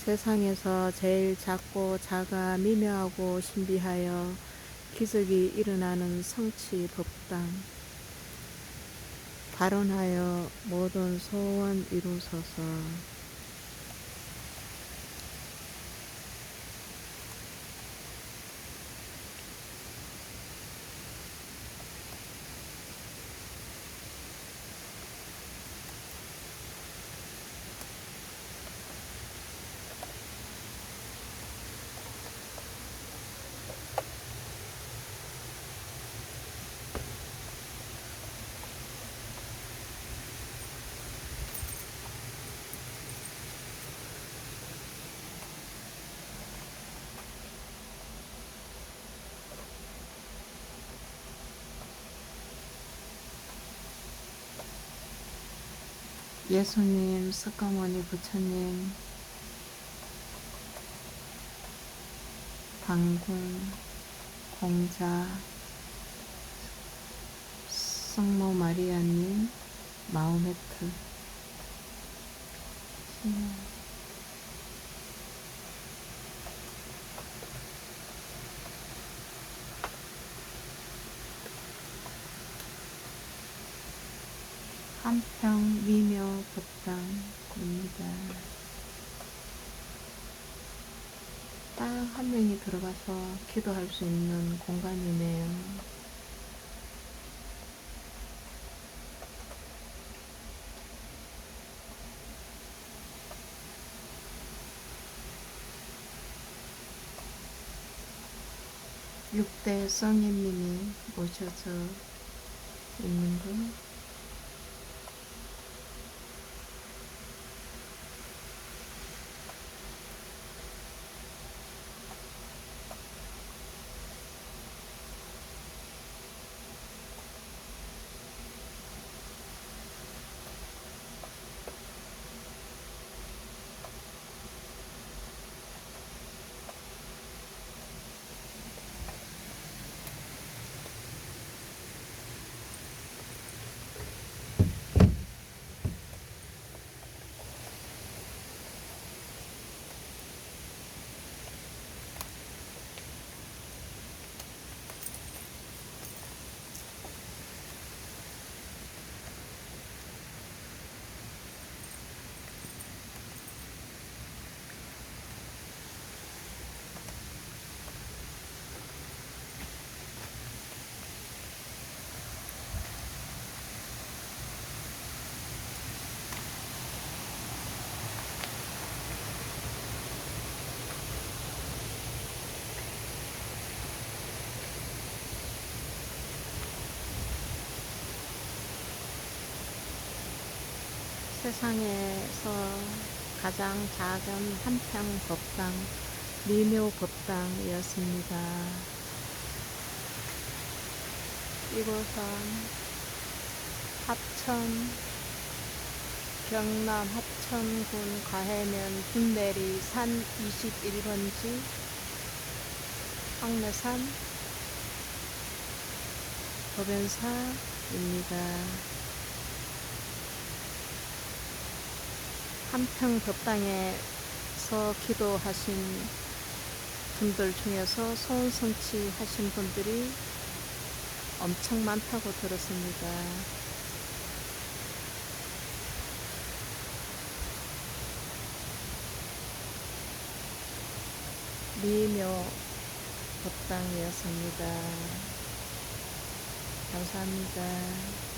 세상에서 제일 작고 작아 미묘하고 신비하여 기적이 일어나는 성취 법당, 발언하여 모든 소원 이루소서. 예수님, 석가모니 부처님, 당군, 공자, 성모 마리아님, 마호메트, 한평 미묘 법당입니다. 딱 한 명이 들어가서 기도할 수 있는 공간이네요. 육대 성인님이 모셔져 있는 분, 세상에서 가장 작은 한평 법당, 미묘 법당이었습니다. 이곳은 경남 합천군 가해면 분내리 산 21번지 황매산 법연사입니다. 한평 법당에서 기도하신 분들 중에서 소원 성취하신 분들이 엄청 많다고 들었습니다. 미묘 법당이었습니다. 감사합니다.